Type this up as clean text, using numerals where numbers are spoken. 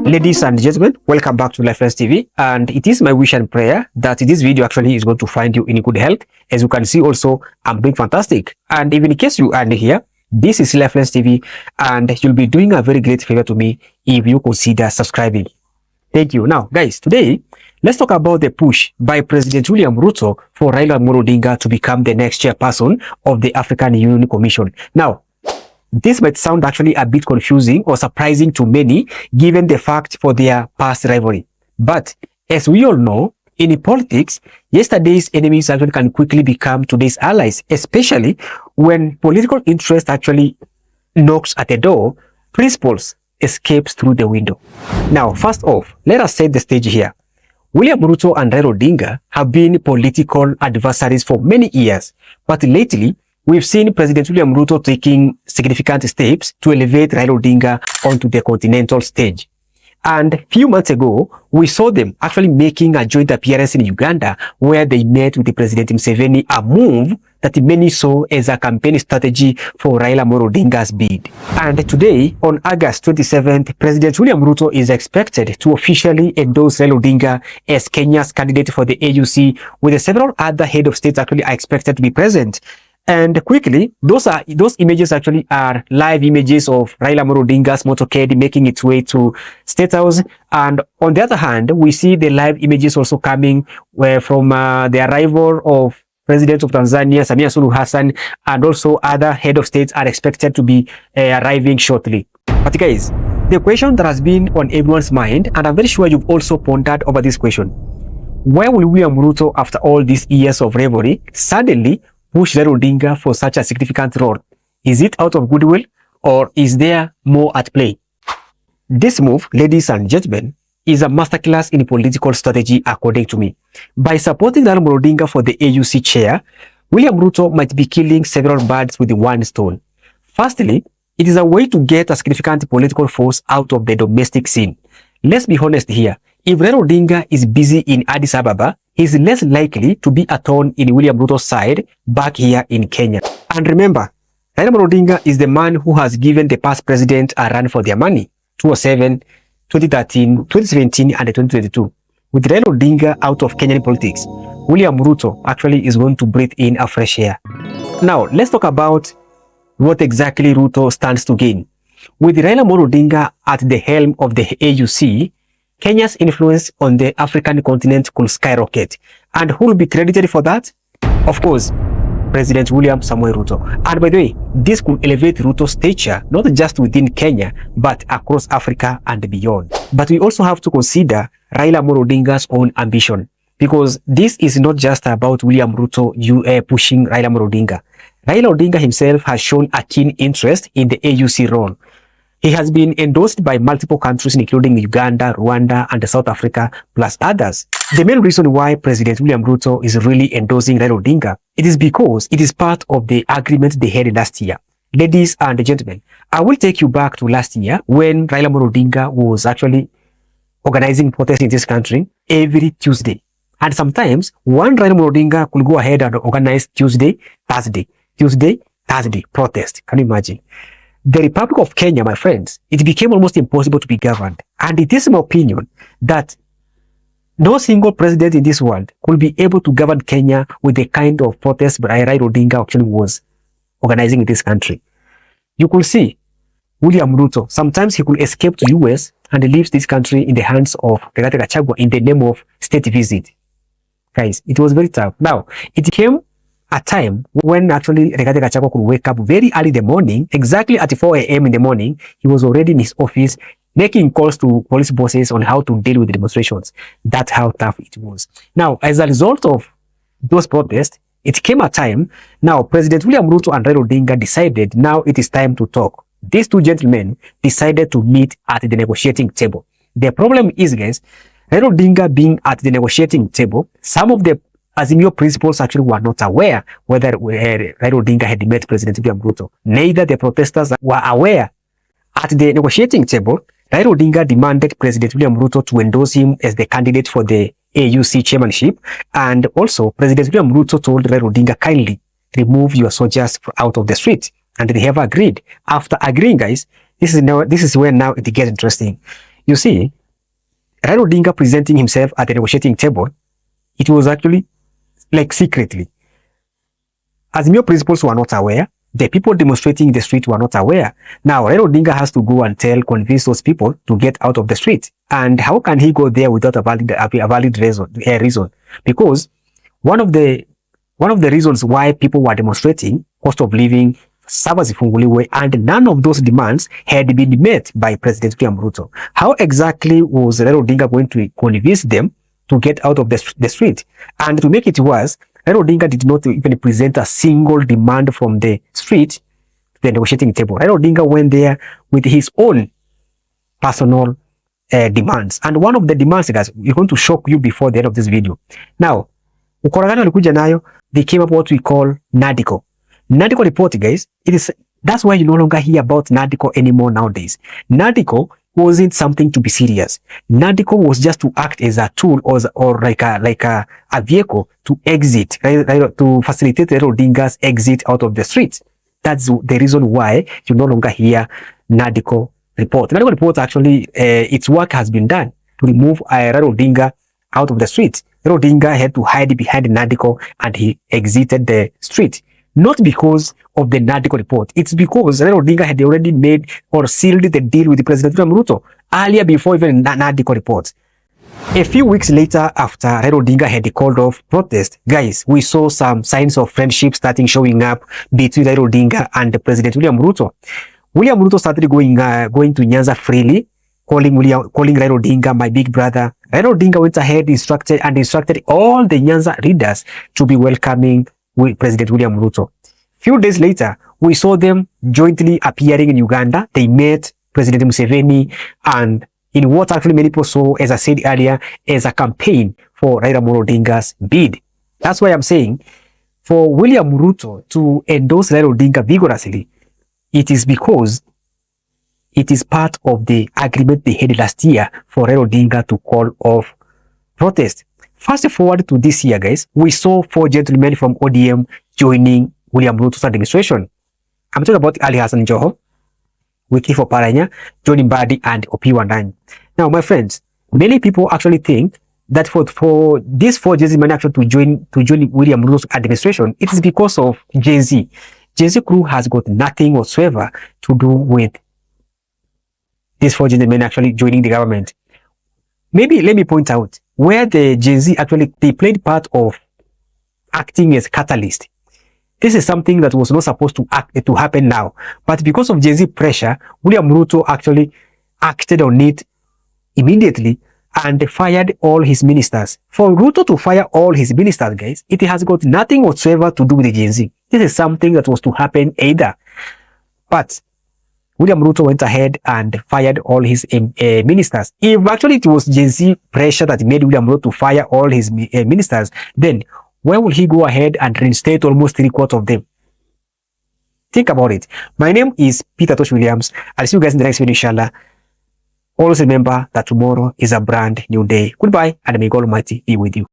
Ladies and gentlemen, welcome back to Lifeless TV, and it is my wish and prayer that this video actually is going to find you in good health. As you can see also, I'm doing fantastic, and even in case you are new here, this is Lifeless TV, and you'll be doing a very great favor to me if you consider subscribing. Thank you. Now guys, today let's talk about the push by President William Ruto for Raila Odinga to become the next chairperson of the African Union Commission. Now, this might sound actually a bit confusing or surprising to many given the fact for their past rivalry. But as we all know, in politics, yesterday's enemies actually can quickly become today's allies, especially when political interest actually knocks at the door, principles escapes through the window. Now, first off, let us set the stage here. William Ruto and Raila Odinga have been political adversaries for many years, but lately, we've seen President William Ruto taking significant steps to elevate Raila Odinga onto the continental stage. And a few months ago, we saw them actually making a joint appearance in Uganda where they met with the President Museveni, a move that many saw as a campaign strategy for Raila Odinga's bid. And today, on August 27th, President William Ruto is expected to officially endorse Raila Odinga as Kenya's candidate for the AUC, with several other head of states actually are expected to be present. And quickly, those images actually are live images of Raila Odinga's motorcade making its way to State House. And on the other hand, we see the live images also coming from the arrival of President of Tanzania, Samia Suluhu Hassan, and also other head of states are expected to be arriving shortly. But guys, the question that has been on everyone's mind, and I'm very sure you've also pondered over this question: why will William Ruto, after all these years of rivalry, suddenly push Raila Odinga for such a significant role? Is it out of goodwill, or is there more at play? This move, ladies and gentlemen, is a masterclass in political strategy according to me. By supporting Raila Odinga for the AUC chair, William Ruto might be killing several birds with one stone. Firstly, it is a way to get a significant political force out of the domestic scene. Let's be honest here. If Raila Odinga is busy in Addis Ababa, he is less likely to be a thorn in William Ruto's side back here in Kenya. And remember, Raila Odinga is the man who has given the past president a run for their money: 2007, 2013, 2017, and 2022. With Raila Odinga out of Kenyan politics, William Ruto actually is going to breathe in a fresh air. Now, let's talk about what exactly Ruto stands to gain. With Raila Odinga at the helm of the AUC, Kenya's influence on the African continent could skyrocket. And who will be credited for that? Of course, President William Samoei Ruto. And by the way, this could elevate Ruto's stature not just within Kenya, but across Africa and beyond. But we also have to consider Raila Odinga's own ambition, because this is not just about William Ruto pushing Raila Odinga. Raila Odinga himself has shown a keen interest in the AUC role. He has been endorsed by multiple countries, including Uganda, Rwanda, and South Africa, plus others. The main reason why President William Ruto is really endorsing Raila Odinga, it is because it is part of the agreement they had last year. Ladies and gentlemen, I will take you back to last year when Raila Odinga was actually organizing protests in this country every Tuesday. And sometimes one Raila Odinga could go ahead and organize Tuesday, Thursday protest. Can you imagine? The Republic of Kenya, my friends, it became almost impossible to be governed. And it is my opinion that no single president in this world could be able to govern Kenya with the kind of protest Raila Odinga actually was organizing in this country. You could see William Ruto, sometimes he could escape to US and leaves this country in the hands of Rigathi Gachagua in the name of state visit. Guys, it was very tough. Now, it came a time when actually Rigathi Gachagua could wake up very early in the morning, exactly at 4 a.m. in the morning. He was already in his office making calls to police bosses on how to deal with the demonstrations. That's how tough it was. Now, as a result of those protests, it came a time. Now, President William Ruto and Raila Odinga decided now it is time to talk. These two gentlemen decided to meet at the negotiating table. The problem is, guys, Raila Odinga being at the negotiating table, some of the Azimio principals actually were not aware whether Raila Odinga had met President William Ruto. Neither the protesters were aware. At the negotiating table, Raila Odinga demanded President William Ruto to endorse him as the candidate for the AUC chairmanship, and also President William Ruto told Raila Odinga, kindly remove your soldiers out of the street, and they have agreed. After agreeing, guys, this is where now it gets interesting. You see, Raila Odinga presenting himself at the negotiating table, it was actually like secretly. Azimio principals were not aware. The people demonstrating in the street were not aware. Now, Raila Odinga has to go and convince those people to get out of the street. And how can he go there without a valid reason? Because one of the reasons why people were demonstrating, cost of living, servers ifunguliwe, and none of those demands had been met by President William Ruto. How exactly was Raila Odinga going to convince them to get out of the street? And to make it worse, Raila Odinga did not even present a single demand from the street to the negotiating table. Raila Odinga went there with his own personal demands. And one of the demands, guys, we're going to shock you before the end of this video. Now, ukoragano walikuja nayo, they came up what we call NADCO. NADCO report, guys, that's why you no longer hear about NADCO anymore nowadays. NADCO wasn't something to be serious. NADCO was just to act as a tool or like a vehicle to exit, to facilitate Raila Odinga's exit out of the streets. That's the reason why you no longer hear NADCO report. NADCO report actually, its work has been done to remove Raila Odinga out of the streets. Raila Odinga had to hide behind NADCO and he exited the street. Not because of the NADCO report. It's because Raila Odinga had already made or sealed the deal with President William Ruto earlier before even NADCO report. A few weeks later, after Raila Odinga had called off protest, guys, we saw some signs of friendship starting showing up between Raila Odinga and President William Ruto. William Ruto started going to Nyanza freely, calling Raila Odinga my big brother. Raila Odinga went ahead instructed all the Nyanza leaders to be welcoming with President William Ruto. Few days later, we saw them jointly appearing in Uganda. They met President Museveni, and in what actually many people saw, as I said earlier, as a campaign for Raila Odinga's bid. That's why I'm saying, for William Ruto to endorse Raila Odinga vigorously, it is because it is part of the agreement they had last year for Raila Odinga to call off protest. Fast forward to this year, guys, we saw 4 gentlemen from ODM joining William Ruto's administration. I'm talking about Ali Hassan Joho, Wycliffe Oparanya, John Mbadi, and Opiyo Wandayi. Now, my friends, many people actually think that for these 4 gentlemen actually to join William Ruto's administration, it is because of Gen Z. Gen Z crew has got nothing whatsoever to do with these 4 gentlemen actually joining the government. Maybe let me point out where the Gen Z actually, they played part of acting as catalyst. This is something that was not supposed to happen now. But because of Gen Z pressure, William Ruto actually acted on it immediately and fired all his ministers. For Ruto to fire all his ministers, guys, it has got nothing whatsoever to do with the Gen Z. This is something that was to happen either. But William Ruto went ahead and fired all his ministers. If actually it was Gen Z pressure that made William Ruto to fire all his ministers, then why will he go ahead and reinstate almost 3/4 of them? Think about it. My name is Peter Tosh Williams. I'll see you guys in the next video, inshallah. Always remember that tomorrow is a brand new day. Goodbye, and may God Almighty be with you.